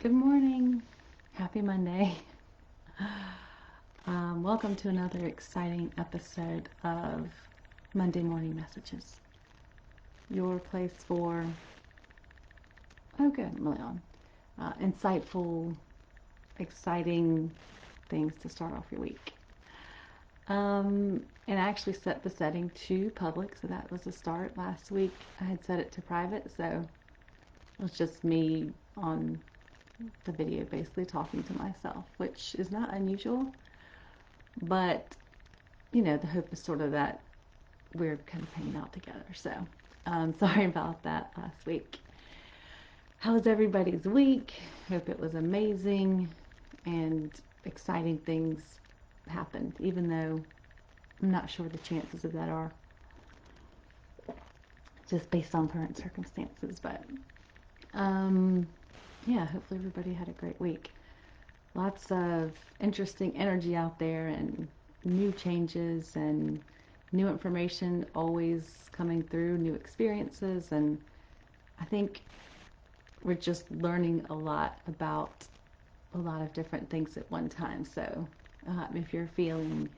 Good morning. Happy Monday. Welcome to another exciting episode of Monday Morning Messages. Your place for, oh good, I'm really on. Insightful, exciting things to start off your week. And I actually set the setting to public, so that was a start. Last week I had set it to private, so it was just me on the video basically talking to myself, which is not unusual, but the hope is sort of that we're kind of hanging out together. So sorry about that last week. How was everybody's week? Hope it was amazing and exciting things happened, even though I'm not sure what the chances of that are just based on current circumstances, but yeah, hopefully everybody had a great week. Lots of interesting energy out there and new changes and new information always coming through, new experiences, and I think we're just learning a lot about a lot of different things at one time. So if you're feeling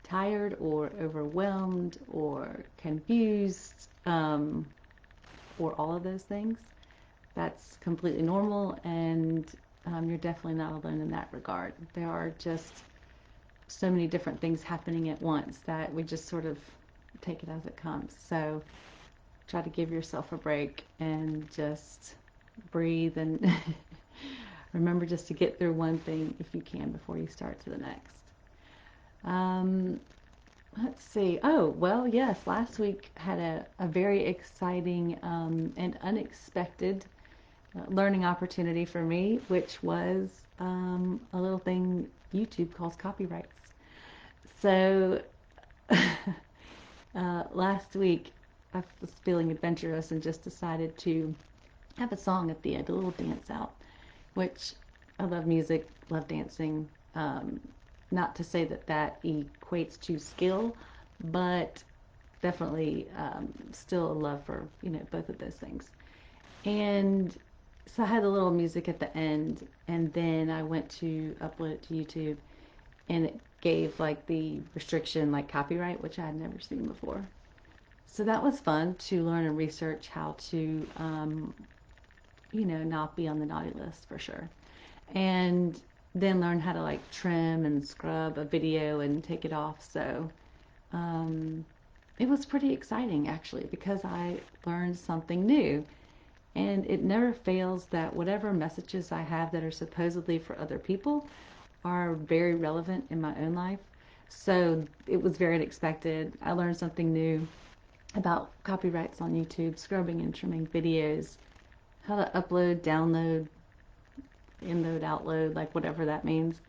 tired or overwhelmed or confused or all of those things, that's completely normal, and you're definitely not alone in that regard. There are just so many different things happening at once that we just sort of take it as it comes. So try to give yourself a break and just breathe and remember just to get through one thing if you can before you start to the next. Let's see. Oh, well, yes, last week had a very exciting and unexpected learning opportunity for me, which was a little thing YouTube calls copyrights. So last week I was feeling adventurous and just decided to have a song at the end, a little dance out, which I love music, love dancing. Not to say that that equates to skill, but definitely still a love for both of those things. And so I had a little music at the end, and then I went to upload it to YouTube, and it gave like the restriction like copyright, which I had never seen before. So that was fun to learn and research how to not be on the naughty list for sure, and then learn how to like trim and scrub a video and take it off. So it was pretty exciting actually, because I learned something new. And it never fails that whatever messages I have that are supposedly for other people are very relevant in my own life. So it was very unexpected. I learned something new about copyrights on YouTube, scrubbing and trimming videos, how to upload, download, inload, outload, like whatever that means.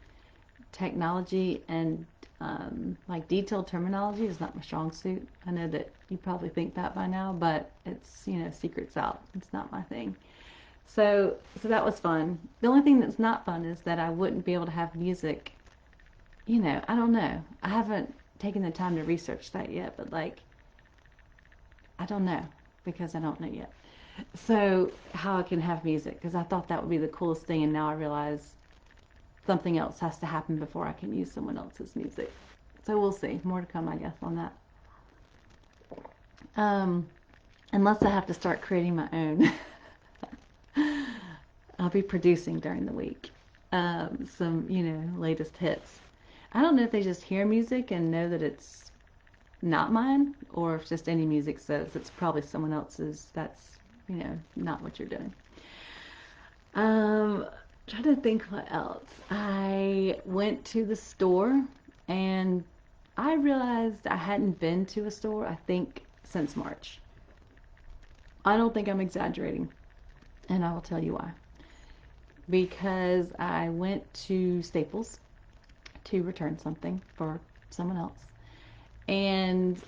Technology and like detailed terminology is not my strong suit. I know that you probably think that by now, but it's secrets out. It's not my thing. So that was fun. The only thing that's not fun is that I wouldn't be able to have music. I don't know. I haven't taken the time to research that yet, but like I don't know because I don't know yet. So how I can have music, because I thought that would be the coolest thing, and now I realize something else has to happen before I can use someone else's music. So we'll see. More to come, I guess, on that. Unless I have to start creating my own. I'll be producing during the week. Some, latest hits. I don't know if they just hear music and know that it's not mine, or if just any music says it's probably someone else's. That's, not what you're doing. Trying to think what else. I went to the store and I realized I hadn't been to a store, I think, since March. I don't think I'm exaggerating, and I will tell you why. Because I went to Staples to return something for someone else, and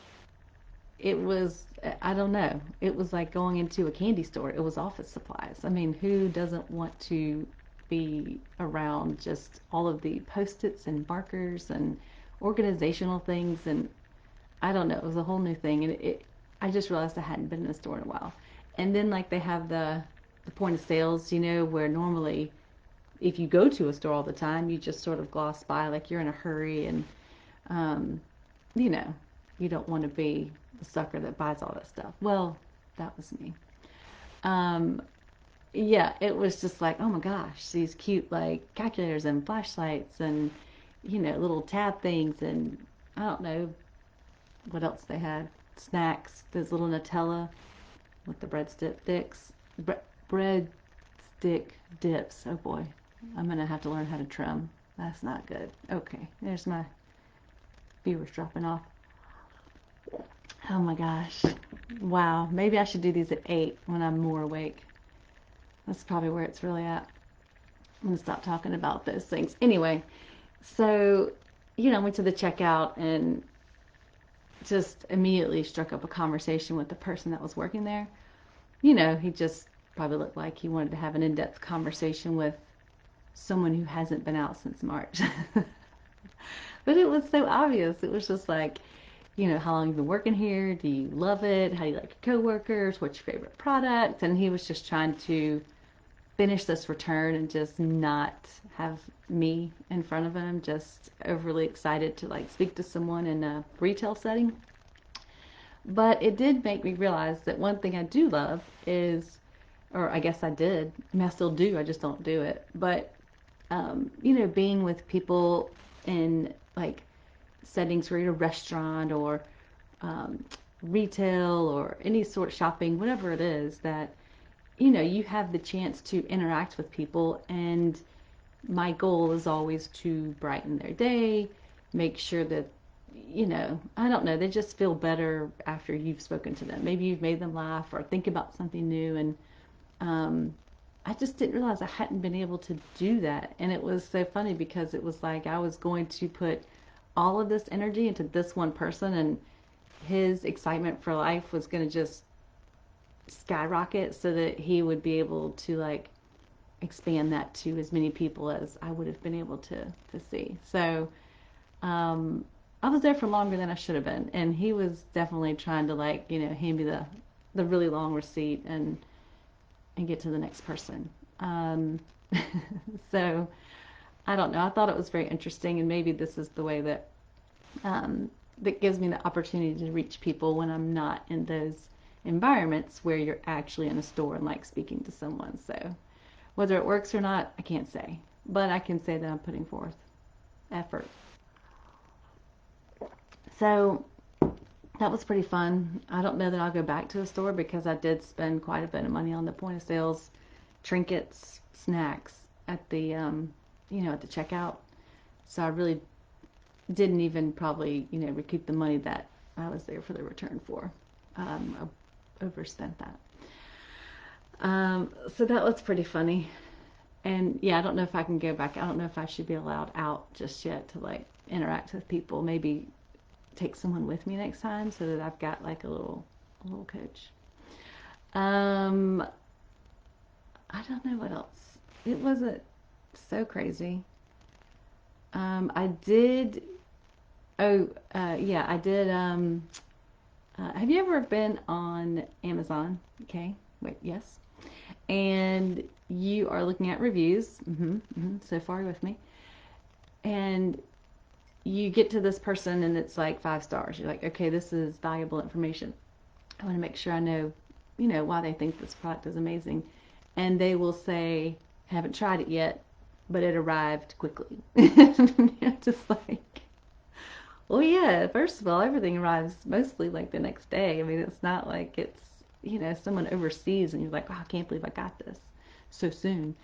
it was, I don't know, it was like going into a candy store. It was office supplies. I mean, who doesn't want to be around just all of the post-its and markers and organizational things? And I don't know, it was a whole new thing, and I just realized I hadn't been in a store in a while. And then like they have the point of sales, where normally if you go to a store all the time, you just sort of gloss by like you're in a hurry and, um, you know, you don't want to be the sucker that buys all that stuff. Well, that was me. Um, yeah, it was just like, oh my gosh, these cute like calculators and flashlights and, little tab things and I don't know what else they had. Snacks, those little Nutella with the breadstick sticks, bread stick dips. Oh boy, I'm gonna have to learn how to trim. That's not good. Okay, there's my viewers dropping off. Oh my gosh. Wow, maybe I should do these at 8 when I'm more awake. That's probably where it's really at. I'm gonna stop talking about those things. Anyway, so, I went to the checkout and just immediately struck up a conversation with the person that was working there. He just probably looked like he wanted to have an in-depth conversation with someone who hasn't been out since March. But it was so obvious. It was just like, how long you been working here? Do you love it? How do you like your coworkers? What's your favorite product? And he was just trying to finish this return and just not have me in front of him, just overly excited to like speak to someone in a retail setting. But it did make me realize that one thing I do love is, or I guess I did, I mean, I still do, I just don't do it. But, being with people in like settings where you're a restaurant or um, retail or any sort of shopping, whatever it is, that, you have the chance to interact with people. And my goal is always to brighten their day, make sure that, I don't know, they just feel better after you've spoken to them. Maybe you've made them laugh or think about something new. And um, I just didn't realize I hadn't been able to do that. And it was so funny because it was like I was going to put all of this energy into this one person, and his excitement for life was going to just skyrocket so that he would be able to like expand that to as many people as I would have been able to see. So um, I was there for longer than I should have been, and he was definitely trying to like hand me the really long receipt and get to the next person. Um, so I don't know. I thought it was very interesting, and maybe this is the way um, that gives me the opportunity to reach people when I'm not in those environments where you're actually in a store and like speaking to someone. So whether it works or not, I can't say, but I can say that I'm putting forth effort. So that was pretty fun. I don't know that I'll go back to a store because I did spend quite a bit of money on the point of sales, trinkets, snacks at the at the checkout. So I really didn't even probably recoup the money that I was there for the return for. I overspent that. So that was pretty funny. And yeah, I don't know if I can go back. I don't know if I should be allowed out just yet to like interact with people. Maybe take someone with me next time so that I've got like a little coach. Um, I don't know what else. It wasn't so crazy. I did. Oh, yeah, I did. Have you ever been on Amazon? Okay, wait, yes. And you are looking at reviews. So far with me. And you get to this person and it's like 5 stars. You're like, okay, this is valuable information. I want to make sure I know, why they think this product is amazing. And they will say, haven't tried it yet, but it arrived quickly. You're just like, well, yeah, first of all, everything arrives mostly like the next day. I mean, it's not like it's, someone overseas and you're like, oh, I can't believe I got this so soon.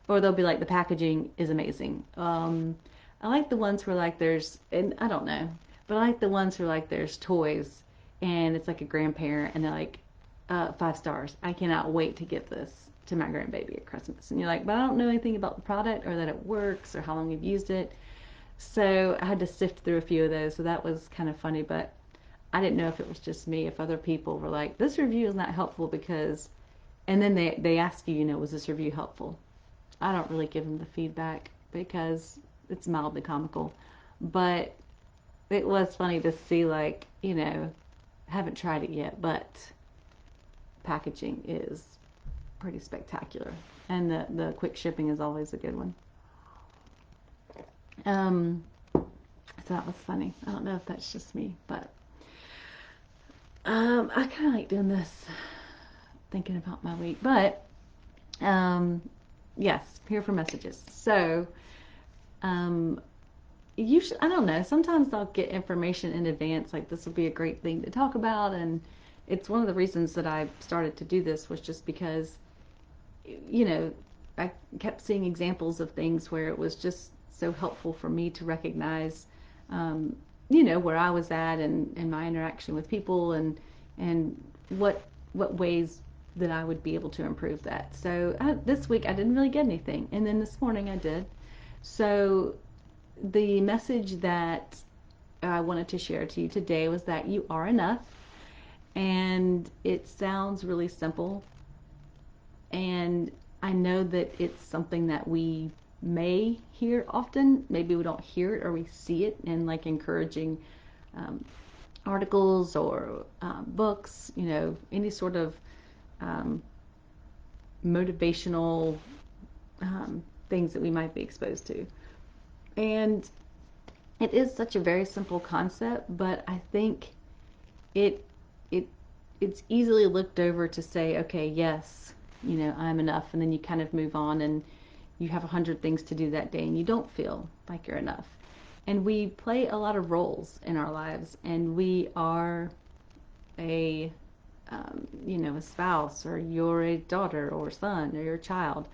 Or they'll be like, the packaging is amazing. I like the ones where like there's, and I don't know, but I like the ones where like there's toys and it's like a grandparent and they're like, 5 stars. I cannot wait to get this to my grandbaby at Christmas. And you're like, but I don't know anything about the product or that it works or how long you've used it. So I had to sift through a few of those. So that was kind of funny, but I didn't know if it was just me, if other people were like, this review is not helpful because, and then they ask you, was this review helpful? I don't really give them the feedback because it's mildly comical. But it was funny to see, like, haven't tried it yet, but packaging is pretty spectacular. And the quick shipping is always a good one. Um, so that was funny. I don't know if that's just me, but I kind of like doing this, thinking about my week. But um, yes, here for messages. So um, usually, I don't know. Sometimes I'll get information in advance, like this will be a great thing to talk about, and it's one of the reasons that I started to do this was just because, you know, I kept seeing examples of things where it was just so helpful for me to recognize, um, where I was at and my interaction with people and what what ways that I would be able to improve that. So this week I didn't really get anything, and then this morning I did. So the message that I wanted to share to you today was that you are enough, and it sounds really simple, and I know that it's something that we may hear often. Maybe we don't hear it or we see it in like encouraging um, articles or books, any sort of um, motivational things that we might be exposed to. And it is such a very simple concept, but I think it it it's easily looked over to say, okay, yes, I'm enough, and then you kind of move on and you have 100 things to do that day and you don't feel like you're enough. And we play a lot of roles in our lives, and we are a a spouse, or you're a daughter or son, or you're a child,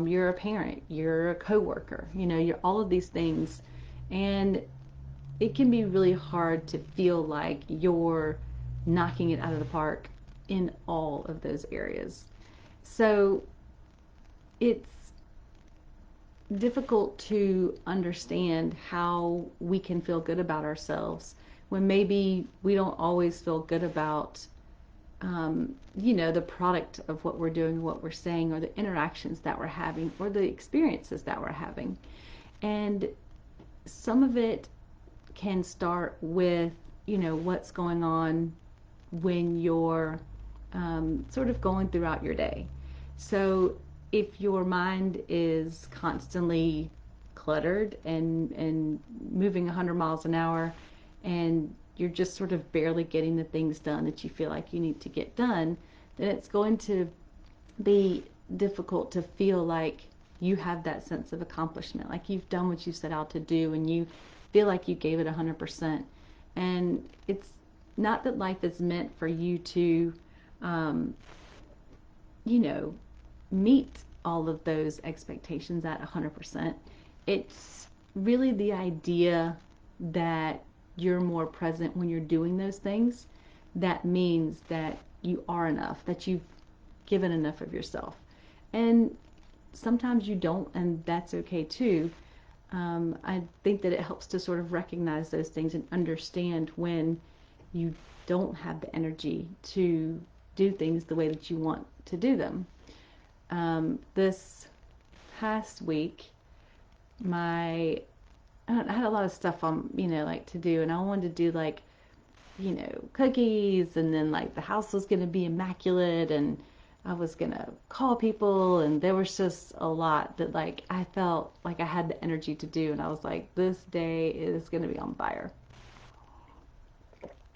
you're a parent, you're a coworker, you're all of these things. And it can be really hard to feel like you're knocking it out of the park in all of those areas. So it's difficult to understand how we can feel good about ourselves when maybe we don't always feel good about, the product of what we're doing, what we're saying, or the interactions that we're having, or the experiences that we're having. And some of it can start with, what's going on when you're sort of going throughout your day. So if your mind is constantly cluttered and moving 100 miles an hour, and you're just sort of barely getting the things done that you feel like you need to get done, then it's going to be difficult to feel like you have that sense of accomplishment, like you've done what you set out to do and you feel like you gave it 100%. And it's not that life is meant for you to, um, you know, meet all of those expectations at 100%. It's really the idea that you're more present when you're doing those things. That means that you are enough, that you've given enough of yourself. And sometimes you don't, and that's okay too. I think that it helps to sort of recognize those things and understand when you don't have the energy to do things the way that you want to do them. This past week, my I had a lot of stuff on, like to do, and I wanted to do like, cookies, and then like the house was going to be immaculate, and I was going to call people, and there was just a lot that like I felt like I had the energy to do, and I was like, this day is going to be on fire.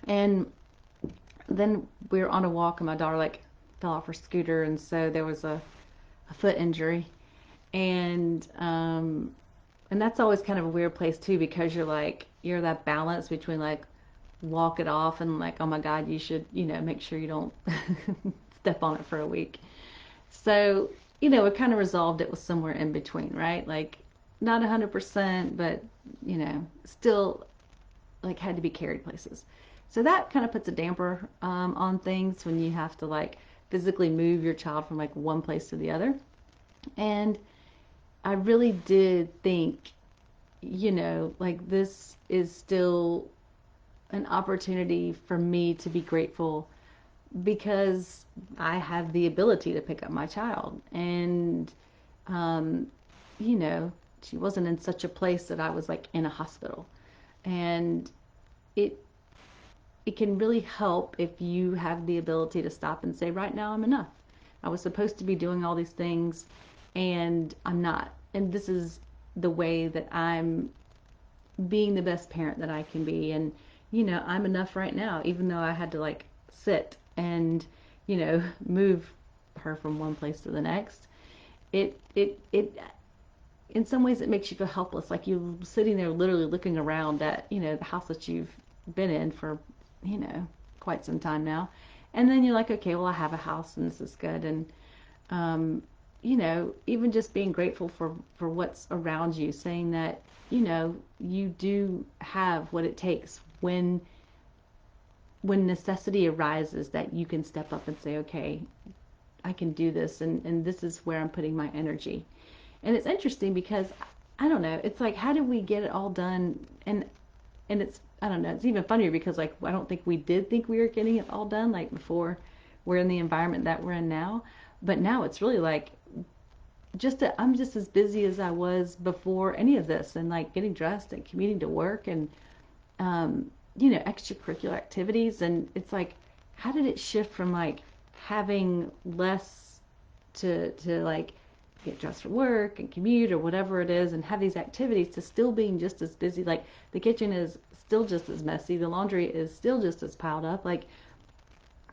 And then we were on a walk, and my daughter like fell off her scooter, and so there was a foot injury. And that's always kind of a weird place too, because you're that balance between like walk it off and like, oh my god, you should, make sure you don't step on it for a week. So, it kind of resolved it was somewhere in between, right? Like not 100%, but still like had to be carried places. So that kind of puts a damper on things when you have to like physically move your child from like one place to the other. And I really did think, like this is still an opportunity for me to be grateful because I have the ability to pick up my child. And, um, you know, she wasn't in such a place that I was like in a hospital. And it it can really help if you have the ability to stop and say, right now I'm enough. I was supposed to be doing all these things and I'm not. And this is the way that I'm being the best parent that I can be. And, I'm enough right now, even though I had to like sit and, move her from one place to the next. It in some ways it makes you feel helpless, like you're sitting there literally looking around at, the house that you've been in for, you know, quite some time now. And then you're like, okay, well, I have a house and this is good. And, um, even just being grateful for what's around you, saying that, you do have what it takes when necessity arises, that you can step up and say, okay, I can do this, and this is where I'm putting my energy. And it's interesting because I don't know, it's like, how did we get it all done? And it's, I don't know, it's even funnier because like I don't think we did think we were getting it all done like before we're in the environment that we're in now. But now it's really like I'm just as busy as I was before any of this, and like getting dressed and commuting to work, and um, extracurricular activities. And it's like, how did it shift from like having less to like get dressed for work and commute or whatever it is and have these activities, to still being just as busy? Like the kitchen is still just as messy, the laundry is still just as piled up, like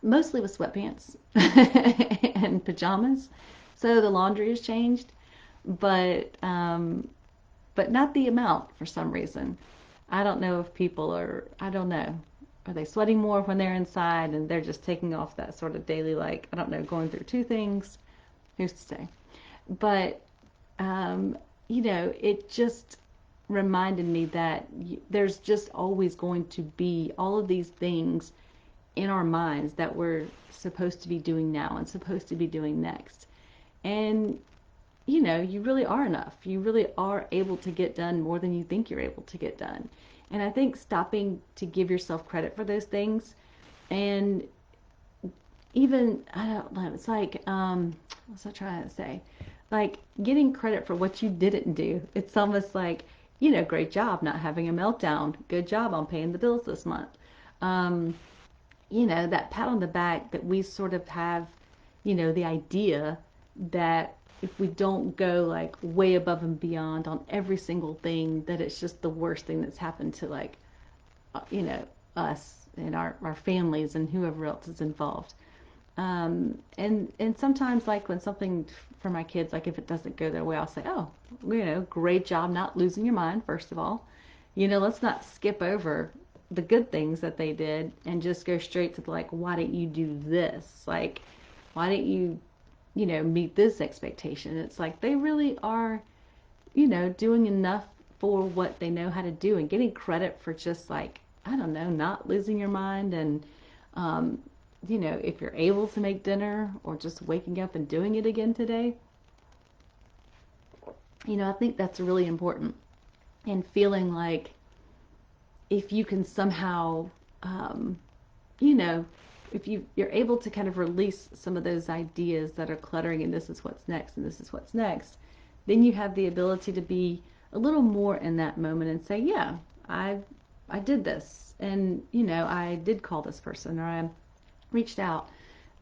mostly with sweatpants and pajamas. So the laundry has changed, but not the amount for some reason. I don't know if people are, I don't know. Are they sweating more when they're inside and they're just taking off that sort of daily, like, I don't know, going through two things? Who's to say? But, um, it just reminded me that there's just always going to be all of these things in our minds that we're supposed to be doing now and supposed to be doing next. And you really are enough. You really are able to get done more than you think you're able to get done. And I think stopping to give yourself credit for those things, and even, I don't know, it's like, what's I trying to say? Like getting credit for what you didn't do. It's almost like, great job not having a meltdown. Good job on paying the bills this month. Um, that pat on the back that we sort of have, the idea that if we don't go like way above and beyond on every single thing, that it's just the worst thing that's happened to like, uh, you know, us and our families and whoever else is involved. And sometimes like when something for my kids, like if it doesn't go their way, I'll say, oh, great job not losing your mind, first of all. Let's not skip over the good things that they did and just go straight to the, like, why didn't you do this? Like, why didn't you, meet this expectation? It's like they really are, doing enough for what they know how to do, and getting credit for just like, I don't know, not losing your mind. And, um, if you're able to make dinner or just waking up and doing it again today, I think that's really important. And feeling like if you can somehow, um, you know, if you're able to kind of release some of those ideas that are cluttering, and this is what's next, and this is what's next, then you have the ability to be a little more in that moment and say, yeah, I I did this, and I did call this person, or I reached out.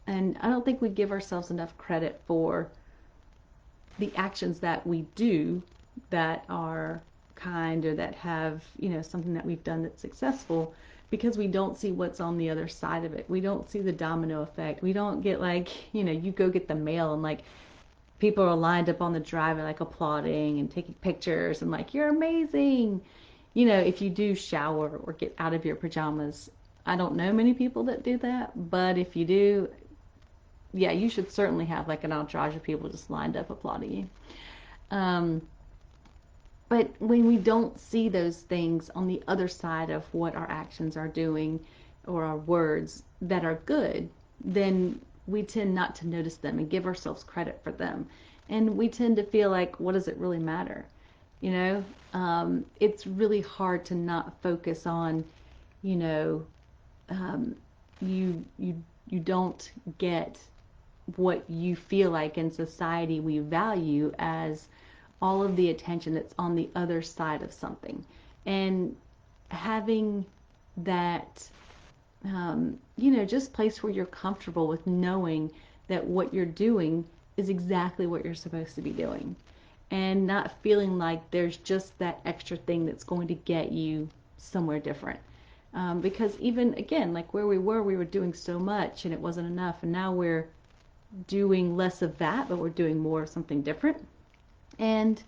And I don't think we give ourselves enough credit for the actions that we do that are kind, or that have, something that we've done that's successful, because we don't see what's on the other side of it. We don't see the domino effect. We don't get like, you go get the mail and like people are lined up on the driveway like applauding and taking pictures and like, you're amazing. If you do shower or get out of your pajamas, I don't know many people that do that, but if you do, yeah, you should certainly have like an entourage of people just lined up applauding you. But when we don't see those things on the other side of what our actions are doing, or our words that are good, then we tend not to notice them and give ourselves credit for them. And we tend to feel like, what does it really matter? It's really hard to not focus on, you know, um, you you don't get what you feel like in society we value as all of the attention that's on the other side of something. And having that, just place where you're comfortable with knowing that what you're doing is exactly what you're supposed to be doing. and not feeling like there's just that extra thing that's going to get you somewhere different. Because even again, like where we were doing so much and it wasn't enough, and now we're doing less of that, but we're doing more of something different. And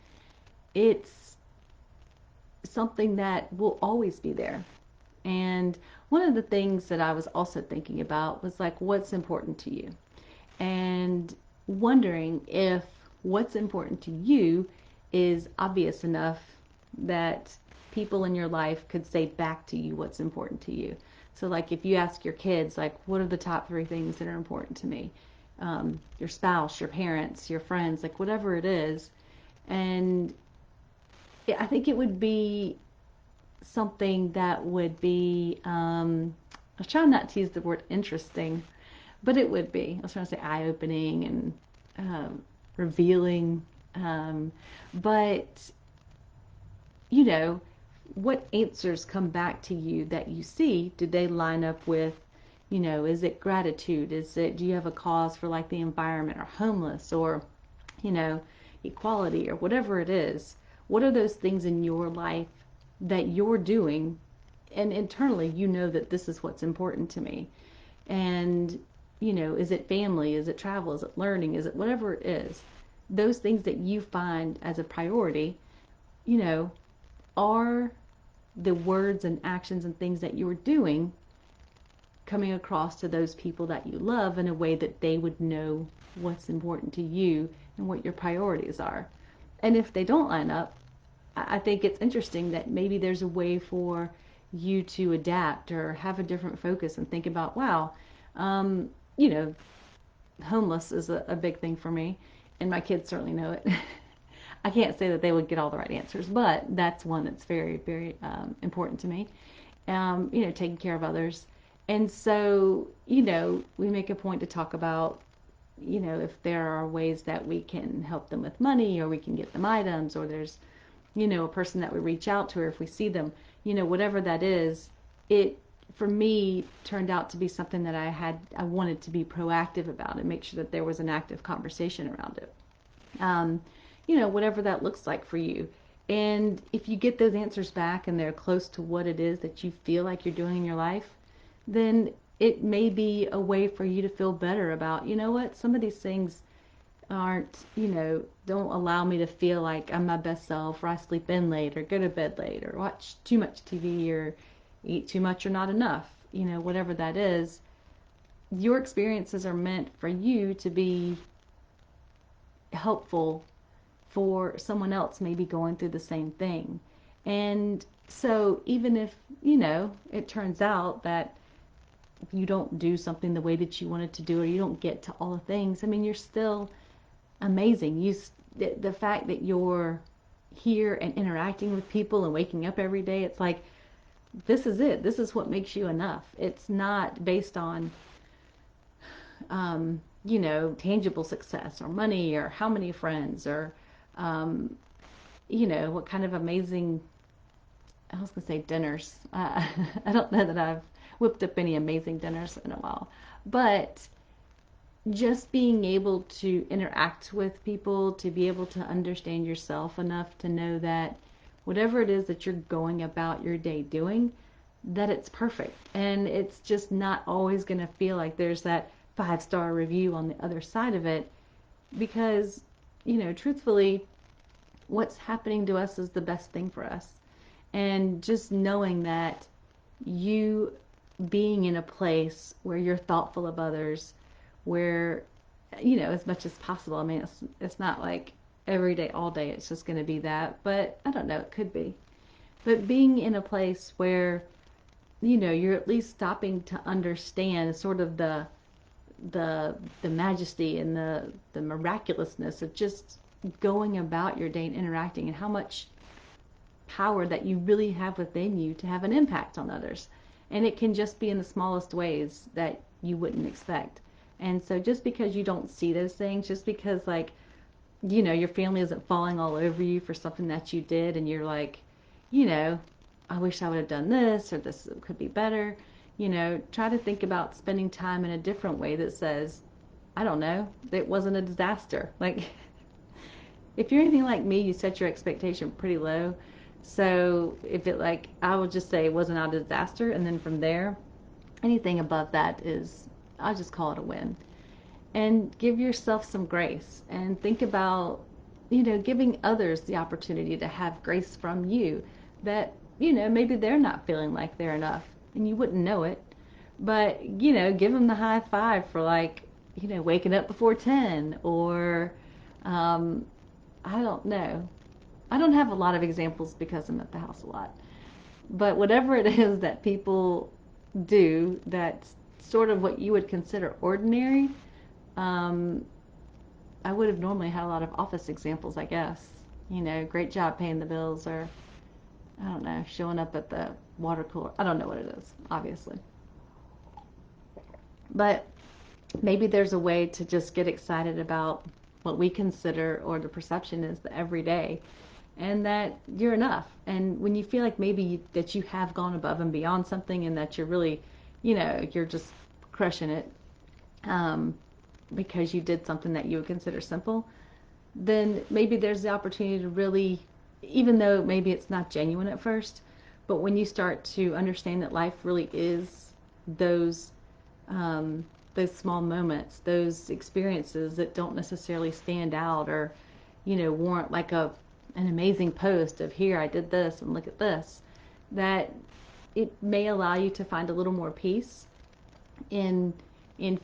it's something that will always be there. And one of the things that I was also thinking about was like, what's important to you? And wondering if what's important to you is obvious enough that people in your life could say back to you what's important to you. So, like, if you ask your kids, like, what are the top three things that are important to me? Your spouse, your parents, your friends, like, whatever it is. And I think it would be something that would be, I was trying not to use the word interesting, but it would be. I was trying to say eye opening and revealing. Um, but, you know, what answers come back to you that you see? Do they line up with, is it gratitude? Is it, do you have a cause for like the environment or homeless or, you know, equality or whatever it is? What are those things in your life that you're doing? And internally, you know that this is what's important to me. And, is it family? Is it travel? Is it learning? Is it whatever it is? Those things that you find as a priority, you know, are the words and actions and things that you're doing coming across to those people that you love in a way that they would know what's important to you and what your priorities are. And if they don't line up, I think it's interesting that maybe there's a way for you to adapt or have a different focus and think about, wow, um, you know, homeless is a big thing for me, and my kids certainly know it. I can't say that they would get all the right answers, but that's one that's very, very important to me. Taking care of others. And so, we make a point to talk about, if there are ways that we can help them with money or we can get them items or there's, a person that we reach out to or if we see them, whatever that is, it for me turned out to be something that I wanted to be proactive about and make sure that there was an active conversation around it. Um, whatever that looks like for you. And if you get those answers back and they're close to what it is that you feel like you're doing in your life, then it may be a way for you to feel better about, what, some of these things aren't, don't allow me to feel like I'm my best self or I sleep in late or go to bed late or watch too much TV or eat too much or not enough, whatever that is. Your experiences are meant for you to be helpful for someone else maybe going through the same thing. And so even if, it turns out that you don't do something the way that you wanted to do or you don't get to all the things, I mean, you're still amazing. The fact that you're here and interacting with people and waking up every day, it's like, this is it. This is what makes you enough. It's not based on, tangible success or money or how many friends or, um, what kind of amazing, I was going to say dinners. I don't know that I've whipped up any amazing dinners in a while, but just being able to interact with people, to be able to understand yourself enough to know that whatever it is that you're going about your day doing, that it's perfect. And it's just not always going to feel like there's that 5-star review on the other side of it because, truthfully, what's happening to us is the best thing for us. And just knowing that you being in a place where you're thoughtful of others, where, as much as possible, I mean, it's not like every day, all day, it's just going to be that, but I don't know, it could be. But being in a place where, you're at least stopping to understand sort of the majesty and the miraculousness of just going about your day and interacting and how much power that you really have within you to have an impact on others. And it can just be in the smallest ways that you wouldn't expect. And so just because you don't see those things, just because like, your family isn't falling all over you for something that you did and you're like, I wish I would have done this or this could be better, try to think about spending time in a different way that says, I don't know, it wasn't a disaster. Like, if you're anything like me, you set your expectation pretty low. So if it like, I would just say it wasn't a disaster, and then from there, anything above that is, I'll just call it a win. And give yourself some grace and think about, giving others the opportunity to have grace from you that, maybe they're not feeling like they're enough and you wouldn't know it. But, give them the high five for like, waking up before 10 or, um, I don't know. I don't have a lot of examples because I'm at the house a lot. But whatever it is that people do that's sort of what you would consider ordinary, um, I would have normally had a lot of office examples, I guess. Great job paying the bills, or I don't know, showing up at the water cooler. I don't know what it is, obviously. But maybe there's a way to just get excited about what we consider, or the perception is, the everyday, and that you're enough. And when you feel like maybe that you have gone above and beyond something, and that you're really, you're just crushing it, um, because you did something that you would consider simple, then maybe there's the opportunity to really, even though maybe it's not genuine at first, but when you start to understand that life really is those um, those small moments, those experiences that don't necessarily stand out, or warrant like an amazing post of, here I did this and look at this, that it may allow you to find a little more peace in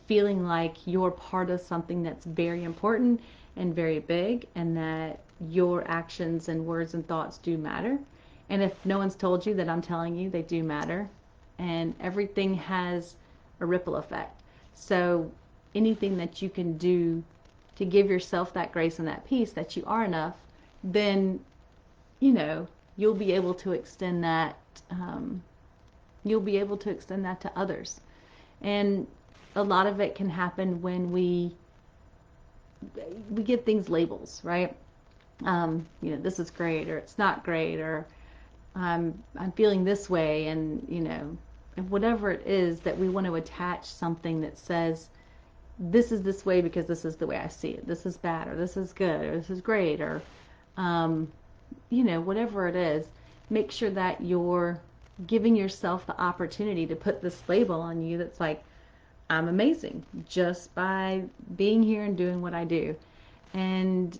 feeling like you're part of something that's very important and very big, and that your actions and words and thoughts do matter. And if no one's told you, that I'm telling you, they do matter. And everything has a ripple effect. So anything that you can do to give yourself that grace and that peace that you are enough, then you know you'll be able to extend that. You'll be able to extend that to others. And a lot of it can happen when we give things labels, right? This is great, or it's not great, or I'm feeling this way, and whatever it is that we want to attach something that says, this is this way because this is the way I see it. This is bad, or this is good, or this is great, or um, whatever it is. Make sure that you're giving yourself the opportunity to put this label on you that's like, I'm amazing just by being here and doing what I do, and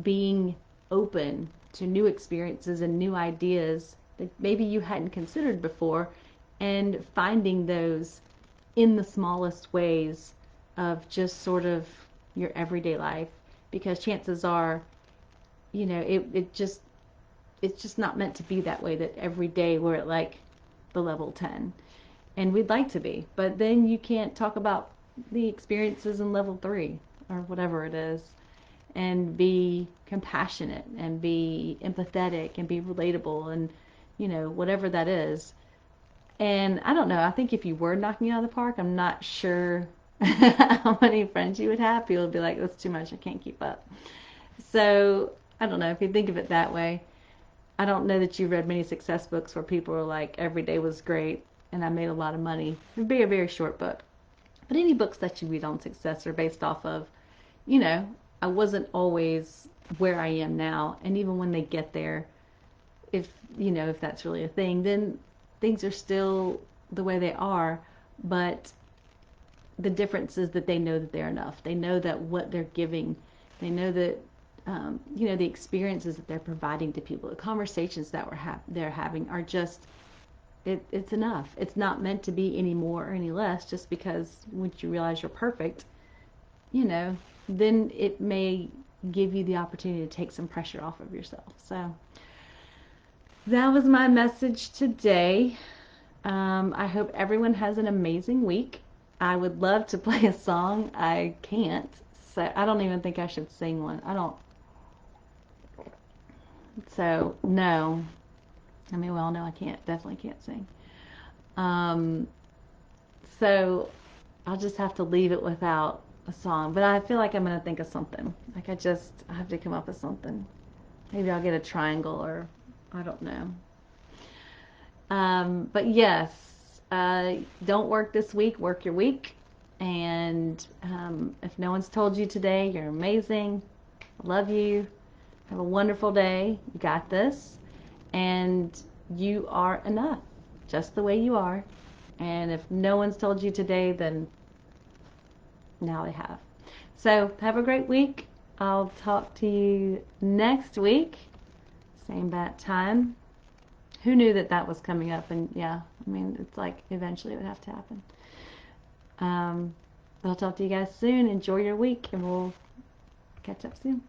being open to new experiences and new ideas that maybe you hadn't considered before, and finding those in the smallest ways of just sort of your everyday life, because chances are, it's just not meant to be that way, that every day we're at like the level 10, and we'd like to be, but then you can't talk about the experiences in level 3 or whatever it is, and be compassionate and be empathetic and be relatable, and whatever that is. And I don't know, I think if you were knocking it out of the park, I'm not sure how many friends you would have. People would be like, that's too much, I can't keep up. So I don't know, if you think of it that way. I don't know that you read many success books where people are like, every day was great and I made a lot of money. It'd be a very short book. But any books that you read on success are based off of, you know, I wasn't always where I am now. And even when they get there, if, if that's really a thing, then things are still the way they are. But the difference is that they know that they're enough. They know that what they're giving, they know that, the experiences that they're providing to people, the conversations that they're having are just, it's enough. It's not meant to be any more or any less, just because once you realize you're perfect, then it may give you the opportunity to take some pressure off of yourself. So that was my message today. I hope everyone has an amazing week. I would love to play a song. I can't. So I don't even think I should sing one. I don't. So no. I mean, we all know I can't. Definitely can't sing. Um, so I'll just have to leave it without a song. But I feel like I'm gonna think of something. Like I have to come up with something. Maybe I'll get a triangle, or I don't know. But yes, don't work this week, work your week. And if no one's told you today, you're amazing. I love you. Have a wonderful day. You got this. And you are enough, just the way you are. And if no one's told you today, then now they have. So have a great week. I'll talk to you next week. Same bat time. Who knew that that was coming up? And yeah, I mean, it's like eventually it would have to happen. I'll talk to you guys soon. Enjoy your week, and we'll catch up soon.